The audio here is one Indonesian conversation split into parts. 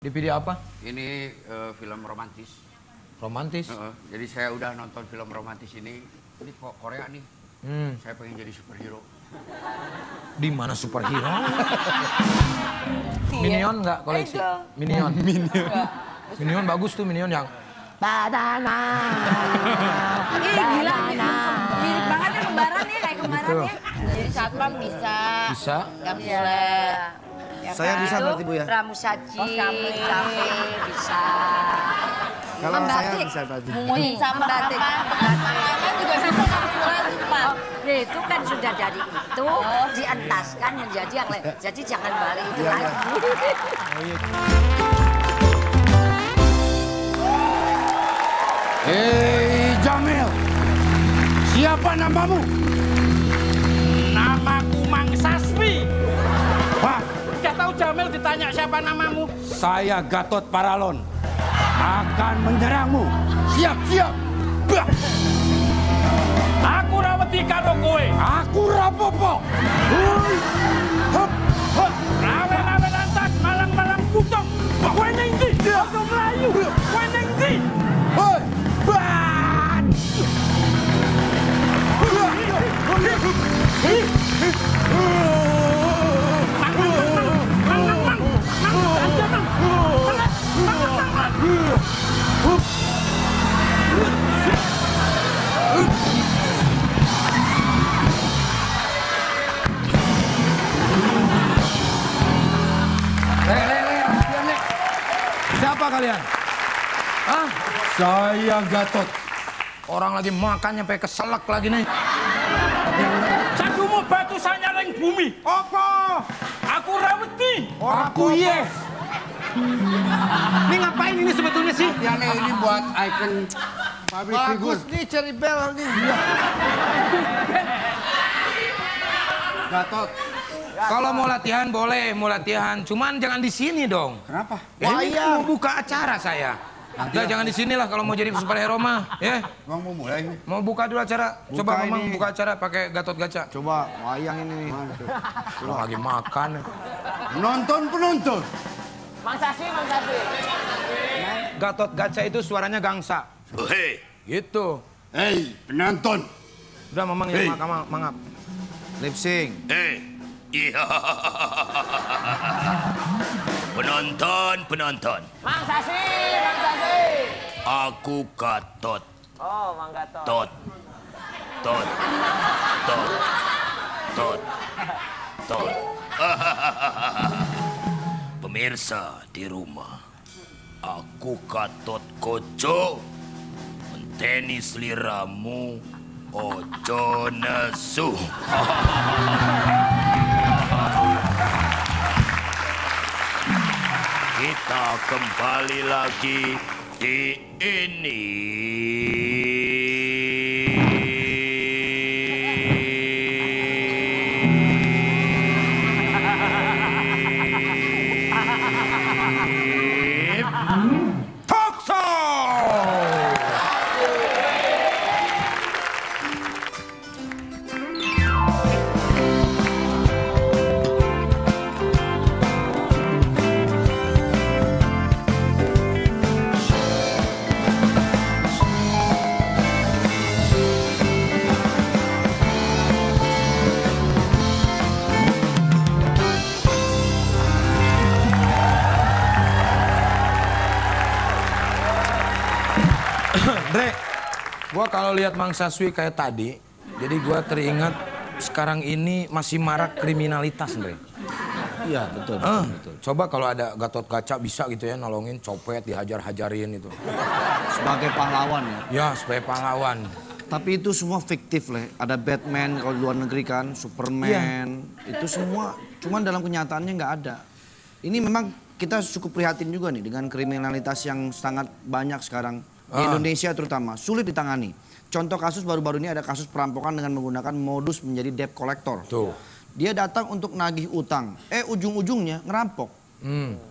Di video apa? Ini film romantis. Romantis? Jadi saya udah nonton film romantis ini kok Korea nih. Saya pengen jadi superhero. Di mana superhero? Minion nggak koleksi? Minion. Minion bagus tuh Minion yang. Badana. Gila, mirip banget ya kembaran ya kayak kemarin Gitu. ya. Jadi satpam bisa. Bisa. Gak boleh. Ya Saya kan? bisa berarti Bu ya? Pramusaji, kafe bisa. Kalau saya bisa berarti. Mungkin sama batik. Kan juga bisa satpam. Nah itu kan sudah dari itu dientaskan menjadi yang lain. Jadi jangan balik itu lagi. Hei Jamil, siapa namamu? Namaku Mang Sasmi. Wah, Gak tahu Jamil ditanya siapa namamu. saya Gatot Paralon akan menyerangmu. Siap. Bah. Aku rawati karo kowe. Aku Rapopo. Hui. Hop. Hop. Rawe-rawe lantas malam-malam kucok. Kowe ning ndi? Ojo mlayu. Kowe ning ndi? Hoi. Ban. Siapa kalian? Hah? Saya Gatot. Orang lagi makan nyampe keselak lagi nih. Sadumu batu sanyaring bumi. Apa? Aku rawati. Aku yes. Ini ngapain ini sebetulnya sih? Ya nih ini buat icon public figure. Bagus nih Cherry Bell nih. Gatot. Kalau mau latihan boleh, mau latihan. Cuman jangan di sini dong. Kenapa? Ini mau buka acara saya. Udah jangan di sinilah kalau mau jadi superhero mah, ya. Emang mau mulai nih? Mau buka dulu acara. Coba Buka Mamang ini. buka acara pakai Gatot Kaca. Coba wayang ini nih. Orang lagi makan. Penonton. Mang Sasmi. Gatot Kaca itu suaranya gangsa. Hei. Gitu. Hei, penonton. Udah Mamang Hey. ya mangap. Lip sync. Iya. Penonton. Mang Sasmi. Aku Gatot. Oh, Mang Gatot. Tot. Pemirsa di rumah, aku Gatot Koco. Menteni seliramu, ojo nesu. Kita kembali lagi di ini. Talk show. Dre, gua kalau lihat Mang Saswi kayak tadi, jadi gua teringat sekarang ini masih marak kriminalitas, Dre. Iya betul. Coba kalau ada Gatot Kaca bisa gitu ya nolongin copet, dihajar-hajarin itu. Sebagai pahlawan ya. Ya, sebagai pahlawan. Tapi itu semua fiktif lah. Ada Batman kalau di luar negeri kan, Superman. Itu semua, cuman dalam kenyataannya nggak ada. Ini memang kita cukup prihatin juga nih dengan kriminalitas yang sangat banyak sekarang. Di Indonesia terutama, sulit ditangani. Contoh kasus baru-baru ini ada kasus perampokan dengan menggunakan modus menjadi debt collector. Tuh. Dia datang untuk nagih utang, ujung-ujungnya ngerampok.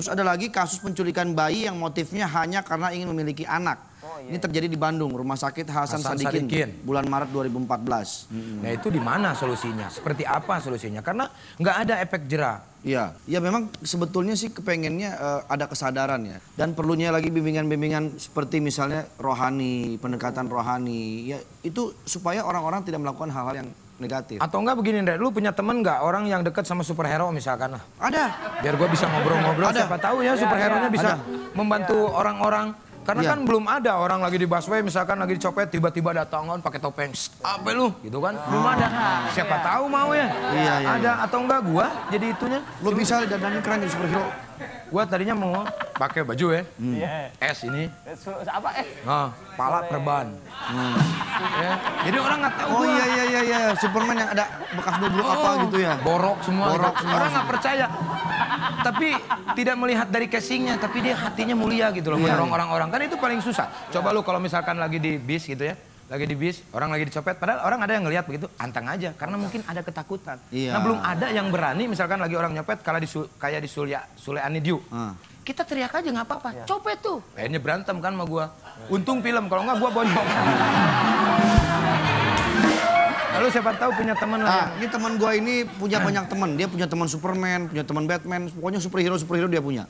Terus ada lagi kasus penculikan bayi yang motifnya hanya karena ingin memiliki anak. Ini terjadi di Bandung, Rumah Sakit Hasan Sadikin, bulan Maret 2014. Nah itu di mana solusinya? Seperti apa solusinya? Karena nggak ada efek jera. Iya, ya memang sebetulnya sih kepengennya ada kesadaran ya. Dan perlunya lagi bimbingan-bimbingan seperti misalnya rohani, pendekatan rohani. Ya itu supaya orang-orang tidak melakukan hal-hal yang negatif. Atau enggak begini, Ndre, lu punya temen nggak orang yang dekat sama superhero misalkan lah? Ada. Biar gue bisa ngobrol-ngobrol, siapa tahu ya superhero-nya bisa membantu orang-orang. Karena kan belum ada orang lagi di busway misalkan lagi dicopet tiba-tiba datangan pakai topeng. Apa lu? Gitu kan? Belum ada. Siapa tahu mau ya? Iya. Ada atau enggak gua jadi itunya. Lu bisa dandanin keren jadi superhero. Gua tadinya mau pakai baju ya. S ini. Apa Nah, pala perban. Ya. Jadi orang nggak tahu. Oh iya, Superman yang ada bekas bobrok apa gitu ya. Borok semua. Borok semua. Orang nggak percaya. Tapi tidak melihat dari casingnya, tapi dia hatinya mulia gitu loh, mendorong orang-orang. Kan itu paling susah. Coba lu kalau misalkan lagi di bis gitu ya, lagi di bis, orang lagi dicopet, padahal orang ada yang ngelihat begitu, anteng aja, karena mungkin ada ketakutan. Iya. Nah belum ada yang berani, misalkan lagi orang nyopet, kayak di Sule Anidiu. Kita teriak aja nggak apa-apa, copet tuh. Kayaknya berantem kan sama gua. Untung film, kalau nggak gua bonyok. Lalu siapa tahu punya teman lah. Ini teman gua ini punya banyak teman. Dia punya teman Superman, punya teman Batman, pokoknya superhero dia punya.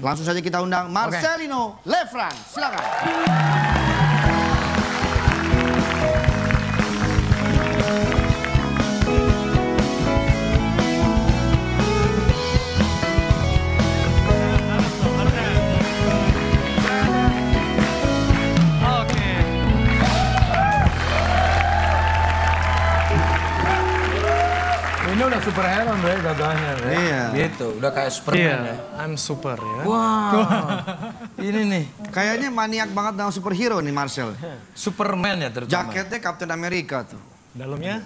Langsung saja kita undang Marcelino Lefran, silakan. Ini udah superhero Bre, gagahnya Bre. Iya. Gitu, udah kayak Superman ya. I'm super ya. Wow, ini nih. Kayaknya maniak banget dengan superhero nih Marcel. Superman ya terutama. Jaketnya Captain America tuh. Dalamnya?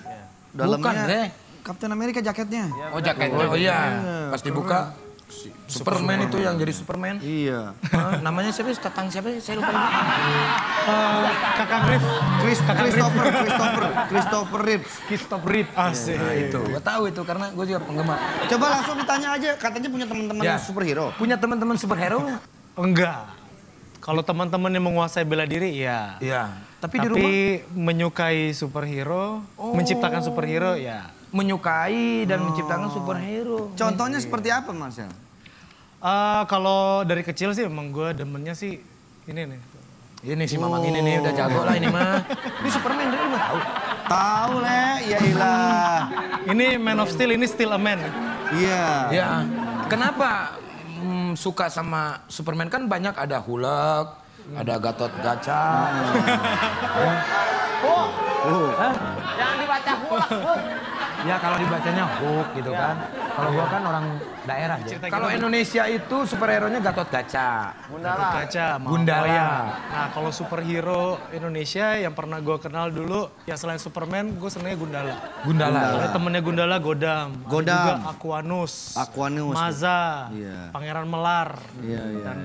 Bukan Bre. Captain America jaketnya. Oh jaketnya, oh iya. Pas dibuka, Superman itu yang jadi Superman. Iya. Namanya siapa sih? Tatang siapa sih? Saya lupa. Kakak Rif. Christopher Reeves. Christopher Rif. Asik. Nah itu, gue tahu itu karena gue juga penggemar. Coba langsung ditanya aja, katanya punya teman-teman superhero. Punya teman-teman superhero nggak? Enggak. Kalau teman-teman yang menguasai bela diri, ya. Iya. Tapi di rumah menyukai superhero, menciptakan superhero, ya. menyukai dan menciptakan superhero. Contohnya seperti apa Marcel? Kalau dari kecil sih emang gue demennya sih ini nih. Ini si Mamang ini nih udah jago lah ini mah. Ini Superman dari lu tahu. Tahu Le, ya ilah. Ini Man of Steel, ini Still a Man. Iya. Ya. Kenapa suka sama Superman? Kan banyak ada Hulk, ada Gatot Kaca. Jangan dibaca Hulk. Ya kalau dibacanya Hulk gitu kan. Kalau gua kan orang daerah ya. Kalau Indonesia itu superhero-nya Gatot Kaca. Gatot Kaca, Gundala. Nah kalau superhero Indonesia yang pernah gue kenal dulu, ya selain Superman, gue senengnya Gundala. Gundala. Ada temennya Gundala Godam. Juga Aquanus. Maza. Iya. Pangeran Melar. Iya, iya. Dan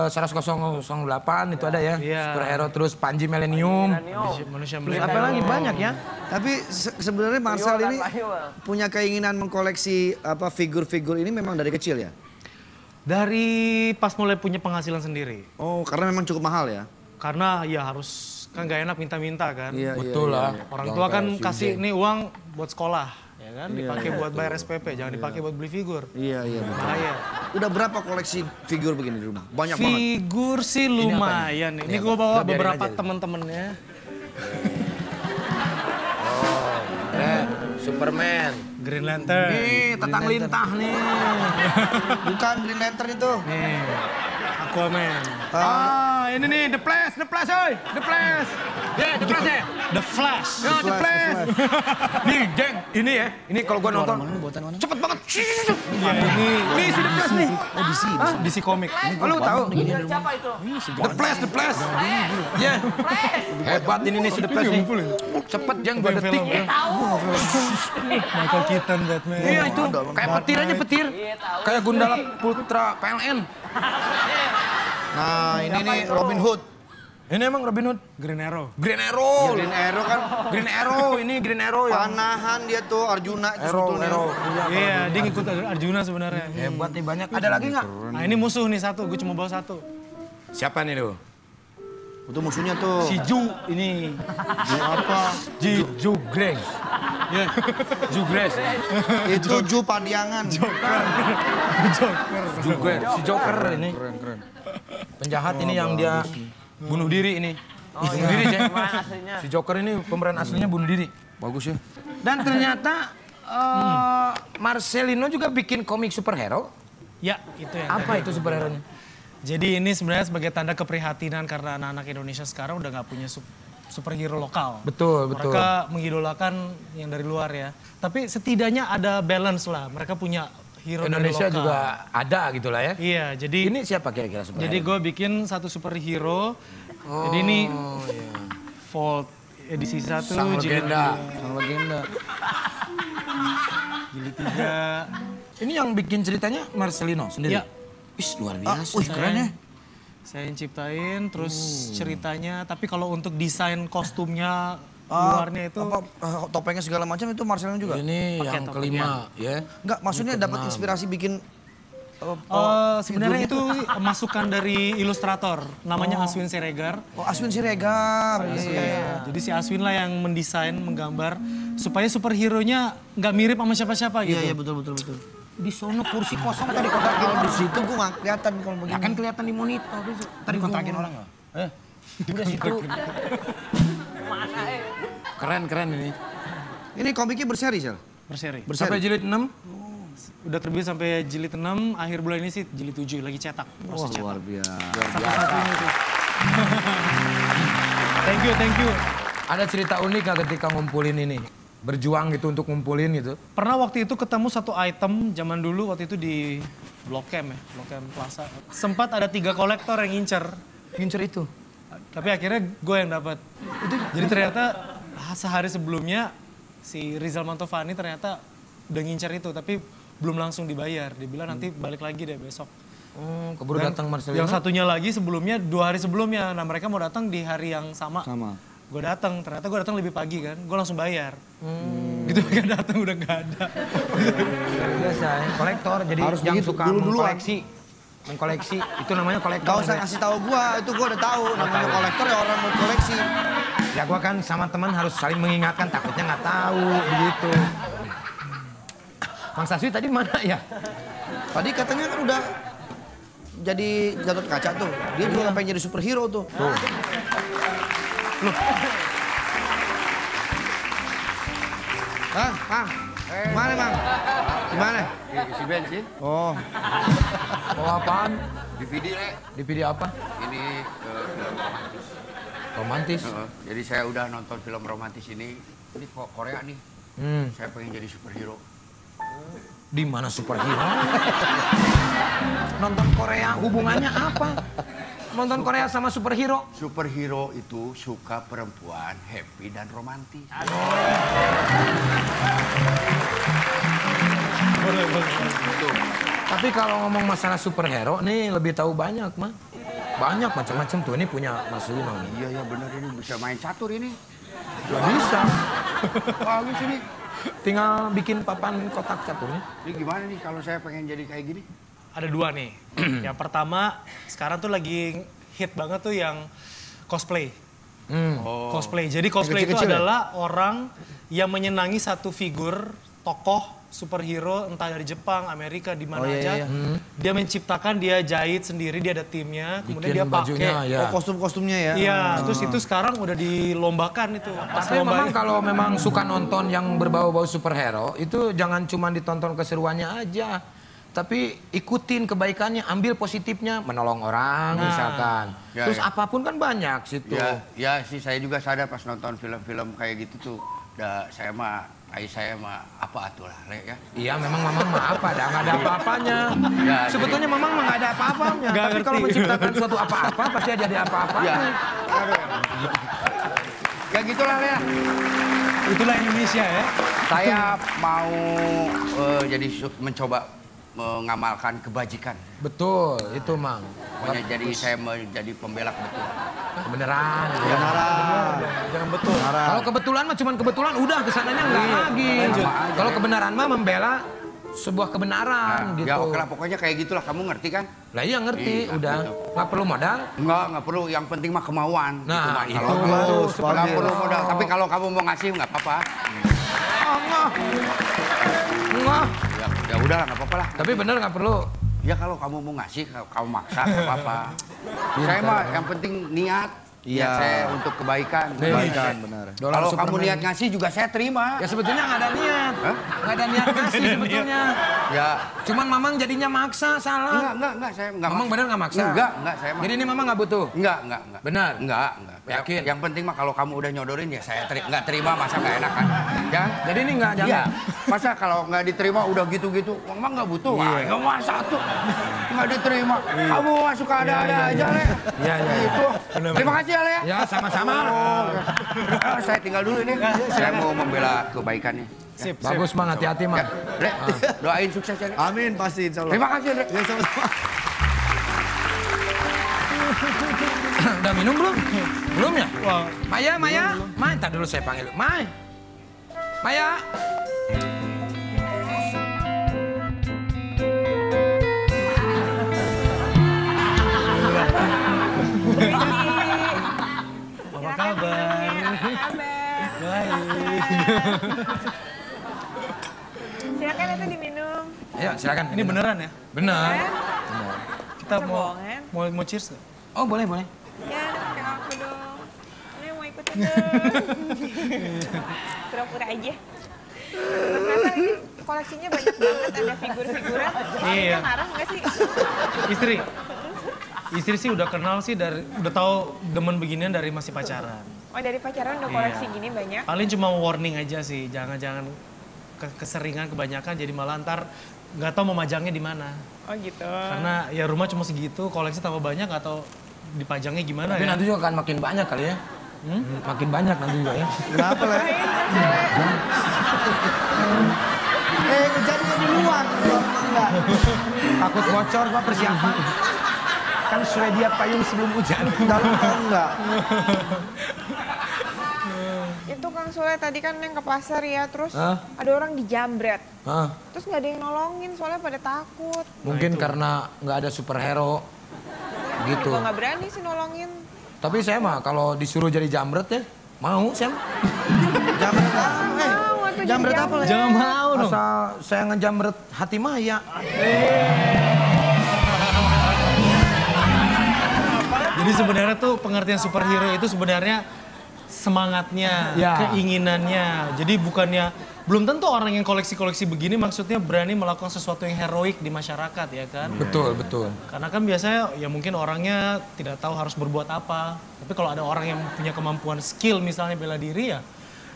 10008 itu ada ya. Iya. Superhero terus Panji Millennium. manusia Terus apa lagi banyak ya. Tapi sebenarnya Marcel ini punya keinginan mengkoleksi apa figur-figur ini memang dari kecil ya? Dari pas mulai punya penghasilan sendiri. Oh, karena memang cukup mahal ya? Karena ya harus, kan gak enak minta-minta kan. Iya, Betul lah. Orang tua kan kasih nih uang buat sekolah, ya kan? Dipakai buat bayar SPP, jangan dipakai buat beli figur. Iya, iya. Bahaya. Udah berapa koleksi figur begini di rumah? Banyak banget. Figur sih lumayan nih. Ini gue bawa Udah, biarin beberapa aja. temen-temennya. Superman. Green Lantern. Nih, tetang lintah nih. Bukan Green Lantern itu. Nih, Aquaman. Ini nih, The Flash, oi. The Flash. Ya, The Flash ya. The Flash. Ya, The Flash. Nih, geng, ini ya. Ini kalau gua nonton, cepet banget. Ya, ini si The Flash nih. DC Comic. Oh, lu tahu? The Flash. Ya. Hebat ini nih si The Flash nih. Cepet, jeng, 2 detik. Michael Keaton, Batman. Iya itu, kayak petir aja petir. Kayak Gundala Putra PLN. Nah, ini nih Robin Hood. Ini emang Robin Hood. Green Arrow. Green Arrow. Green Arrow kan Green Arrow, ini Green Arrow ya. panahan dia tuh Arjuna itu sebetulnya. Iya, dia ngikut Arjuna sebenarnya. Hebat nih banyak. Ada lagi nggak? Nah ini musuh nih satu, gue cuma bawa satu. Siapa nih lu? Itu musuhnya tuh. Si Ju ini. Ju apa? Ju Grace. Ya, Ju Grace. Itu Ju Padiangan. Ju Grace. Si Joker ini. Keren. Penjahat ini yang dia bunuh diri ini. Bunuh diri sih. Si Joker ini pemeran aslinya bunuh diri. Bagus ya. Dan ternyata Marcelino juga bikin komik superhero. Ya, itu yang Apa itu superhero-nya? Jadi ini sebenarnya sebagai tanda keprihatinan karena anak-anak Indonesia sekarang udah nggak punya superhero lokal. Betul. Mereka mengidolakan yang dari luar ya. Tapi setidaknya ada balance lah. Mereka punya hero Indonesia dari lokal. juga ada gitu lah ya. Iya, jadi Ini siapa kira-kira superhero? jadi gue bikin satu superhero. Jadi ini Volt edisi 1, Sang jilid legenda. 2, Sang legenda. jilid 3. Ini yang bikin ceritanya Marcelino sendiri? Iya. Wih, luar biasa. Keren ya. Saya yang ciptain, terus ceritanya. Tapi kalau untuk desain kostumnya, luarnya itu... Topengnya segala macam itu Marcelino juga? Ini yang kelima ya. Enggak, maksudnya dapat inspirasi bikin... sebenarnya itu masukan dari ilustrator, namanya Aswin Siregar. Oh, Aswin Siregar. Iya. Jadi si Aswin lah yang mendesain, menggambar supaya superhero-nya nggak mirip sama siapa-siapa gitu. Iya, betul. Di sono kursi kosong tadi Kalau di situ gue nggak kelihatan kalau Ya begini. kan kelihatan di monitor. Tadi kontrakin orang nggak? Udah situ. Keren ini. Ini komiknya berseri, Sel? Berseri. Sampai jilid 6. Udah terbit sampai jilid 6, akhir bulan ini sih jilid 7 lagi cetak. Wah, luar biasa. Satu-satunya tuh. Thank you. Ada cerita unik nggak ketika ngumpulin ini? Berjuang gitu untuk ngumpulin gitu? Pernah waktu itu ketemu satu item zaman dulu waktu itu di Blok M ya, Blok M Plaza. Sempat ada 3 kolektor yang ngincer. Ngincer itu? Tapi akhirnya gue yang dapat. Jadi ternyata sehari sebelumnya si Rizal Mantovani ternyata udah ngincer itu, tapi belum langsung dibayar. Dia bilang nanti balik lagi deh besok. Keburu datang Marcelino. Yang satunya lagi sebelumnya 2 hari sebelumnya. Nah mereka mau datang di hari yang sama. Gue datang, ternyata gue datang lebih pagi kan. Gue langsung bayar. Gitu mereka datang udah nggak ada. Biasa ya, kolektor. Jadi Harus yang begitu, suka dulu-duluan. mengkoleksi. Itu namanya kolektor. Gak usah ngasih tahu gua, itu gua udah tahu. Namanya kolektor ya orang mau koleksi. Ya gua kan sama teman harus saling mengingatkan, takutnya nggak tahu begitu. Mang Saswi tadi mana ya? Tadi katanya kan udah jadi Gatot Kaca tuh. Dia juga pengen jadi superhero tuh. Loh. Mang. Mana, Mang? Gimana? Isi bensin, Oh, Mau apaan? DVD le. DVD apa? Ini Romantis. jadi saya udah nonton film romantis ini kok Korea nih. Saya pengen jadi superhero. Di mana superhero? Nonton Korea hubungannya apa? Nonton Korea sama superhero? Superhero itu suka perempuan happy dan romantis. Tapi kalau ngomong masalah superhero nih lebih tahu banyak mah. Banyak macam-macam tuh, ini punya Marcelino nih. Iya benar ini bisa main catur ini. Gak bisa. Bagus ini. Tinggal bikin papan kotak caturnya. Ini gimana nih kalau saya pengen jadi kayak gini? Ada 2 nih. Yang pertama, sekarang tuh lagi hit banget tuh yang cosplay. Cosplay. Jadi cosplay itu kecil-kecil ya? adalah orang yang menyenangi satu figur tokoh superhero entah dari Jepang, Amerika, di mana aja. Dia menciptakan, dia jahit sendiri, dia ada timnya, kemudian dia pakai. ya. Oh, kostum-kostumnya ya? Iya, terus itu sekarang udah dilombakan itu. Pas Tapi memang lombanya. kalau memang suka nonton yang berbau-bau superhero, itu jangan cuma ditonton keseruannya aja. Tapi ikutin kebaikannya, ambil positifnya, menolong orang misalkan. Ya, Terus ya. apapun kan banyak situ. Ya sih saya juga sadar pas nonton film-film kayak gitu tuh. Saya mah apa atuh lah le ya. Iya memang mamang mah apa, nggak ada apa-apanya. Ya, Sebetulnya mamang mah nggak ada apa-apanya. Nggak Tapi ngerti. kalau menciptakan suatu apa-apa, pasti jadi apa-apanya. Ya. Ya gitulah le ya. Itulah Indonesia ya. Saya mau jadi mencoba mengamalkan kebajikan. Betul, itu mang. Pokoknya jadi saya menjadi pembela kebetulan. Kebenaran. Jangan betul. Kalau kebetulan mah cuman kebetulan, udah kesananya enggak lagi. Kalau kebenaran mah membela sebuah kebenaran gitu. Ya oke lah, pokoknya kayak gitulah, kamu ngerti kan? Lah iya ngerti, Iya, udah. gitu. Nggak perlu modal. Nggak perlu, yang penting mah kemauan. Nah, gitu, itu. Nggak perlu modal, tapi kalau kamu mau ngasih nggak apa-apa. Enggak. Ya udahlah, nggak apa-apa lah. Tapi bener nggak perlu. Ya kalau kamu mau ngasih, kamu maksa nggak apa-apa. Saya mah yang penting niat. Iya. Niat saya untuk kebaikan. Kebaikan, benar. Dolar Kalau Superman. kamu niat ngasih juga saya terima. Ya sebetulnya nggak ada niat. Hah? Nggak ada niat ngasih sebetulnya. Ya, Cuman Mamang jadinya maksa, salah. enggak, saya enggak. Mamang bener nggak maksa? Enggak, saya mah. Jadi ini Mamang nggak butuh? Enggak. Benar? Enggak. Yakin? Yang penting mah kalau kamu udah nyodorin ya saya nggak terima, masa nggak enak kan? Ya? Jadi ini nggak jangan. Iya. Masa kalau nggak diterima udah gitu-gitu, emang nggak butuh? Wah, ya masa tuh nggak diterima. Kamu mah suka ada-ada aja, Le. Iya. Gitu. Terima kasih, Le. Ya. Ya sama-sama. Saya tinggal dulu ini. Saya mau membela kebaikannya. Sip. Bagus Mang, hati-hati Mang. Le, doain sukses ya, Le. Amin pasti insya Allah. Terima kasih, Le. Ya, sama-sama. Udah minum belum? Belum ya? Wah, Maya. Mai, ntar dulu saya panggil. Mai. Maya. apa kabar? Baik. Silakan itu diminum. Ayo silakan. Ini beneran ya? Bener. Kita mau Bohongan. mau cheers nggak? Oh boleh. Ya, pakai aku dong. Ini mau ikutan dong. Pura-pura aja. Ternyata ini koleksinya banyak banget, ada figur-figuran. Iya. Marah nggak sih? Istri sih udah kenal sih udah tahu demen beginian dari masih pacaran. Oh, dari pacaran udah koleksi gini banyak. Paling cuma warning aja sih, jangan keseringan kebanyakan jadi malah ntar nggak tahu mau majangnya di mana. Oh gitu. Karena ya rumah cuma segitu, koleksi tambah banyak nggak tahu dipajangnya gimana Tapi ya. nanti juga akan makin banyak kali ya. Makin banyak nanti juga ya. Kenapa lah? Hujannya di luar, enggak. Takut bocor Pak persiapan. Kan Swedia payung sebelum hujan. Dalam enggak. Itu Kang Sule tadi kan yang ke pasar ya, terus Hah? ada orang dijambret. Hah? Terus nggak ada yang nolongin, soalnya pada takut. Mungkin karena nggak ada superhero gitu. Gue nggak berani sih nolongin. Tapi saya mah kalau disuruh jadi jamret ya mau saya. Jamret apa? Mau tuh Jamret jadi apa lah? Jangan mau dong. Asal saya ngejamret hati Maya. Jadi sebenarnya tuh pengertian superhero itu sebenarnya semangatnya, Ya. keinginannya. Jadi bukannya, belum tentu orang yang koleksi-koleksi begini maksudnya berani melakukan sesuatu yang heroik di masyarakat ya kan. Betul. Karena kan biasanya ya mungkin orangnya tidak tahu harus berbuat apa. Tapi kalau ada orang yang punya kemampuan skill misalnya bela diri ya,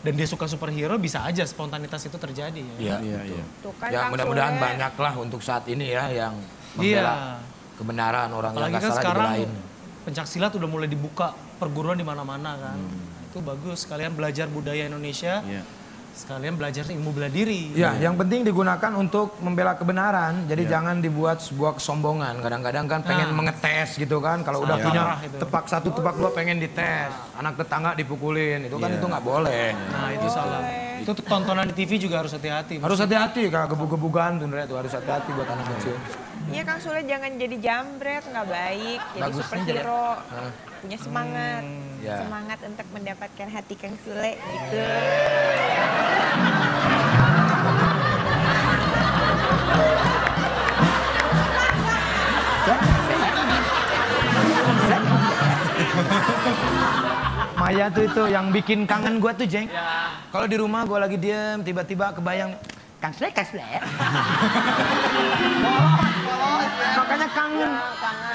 dan dia suka superhero bisa aja spontanitas itu terjadi ya. Iya. Tuh kan Ya Kang mudah-mudahan Sule. banyak lah untuk saat ini ya yang membela kebenaran orang yang Apalagi nggak kan salah sekarang dibelain. pencaksilat udah mulai dibuka perguruan di mana-mana kan. Itu bagus, sekalian belajar budaya Indonesia, sekalian belajar ilmu bela diri. Ya, yang penting digunakan untuk membela kebenaran. Jadi jangan dibuat sebuah kesombongan. Kadang-kadang kan pengen mengetes gitu kan. Kalau udah punya Salah itu. tepak 1, tepak 2 pengen dites. Anak tetangga dipukulin. Itu kan itu nggak boleh. Nah itu salah. Itu tontonan di TV juga harus hati-hati. Harus hati-hati Kak, gebuk-gebukan tuh itu harus hati-hati buat anak kecil. Iya Kang Sule, jangan jadi jambret, nggak baik. Jadi Bagusnya superhero, Hah? punya semangat. ya. Semangat untuk mendapatkan hati Kang Sule gitu. Maya tuh itu yang bikin kangen gua tuh, Jeng. Kalau di rumah gua lagi diem, tiba-tiba kebayang Kang Sule. Makanya kangen.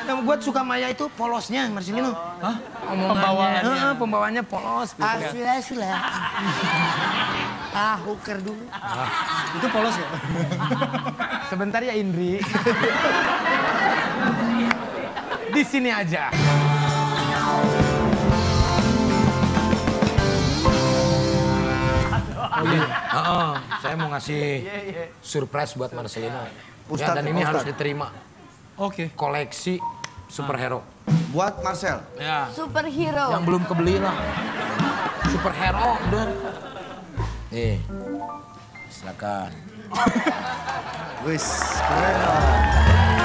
Yang gua suka Maya itu polosnya, Marcelino. Hah? Pembawaannya. Pembawaannya polos. Gitu. Sule. Hooker dulu. Itu polos ya? Sebentar ya Indri. Di sini aja. Oh iya. Saya mau ngasih surprise buat Marcelino. Ya, dan ini harus diterima. Oke. Koleksi superhero. Buat Marcel. Ya. Superhero. Yang belum kebeli lah. Superhero udah. Nih. Silakan. Wis, keren loh.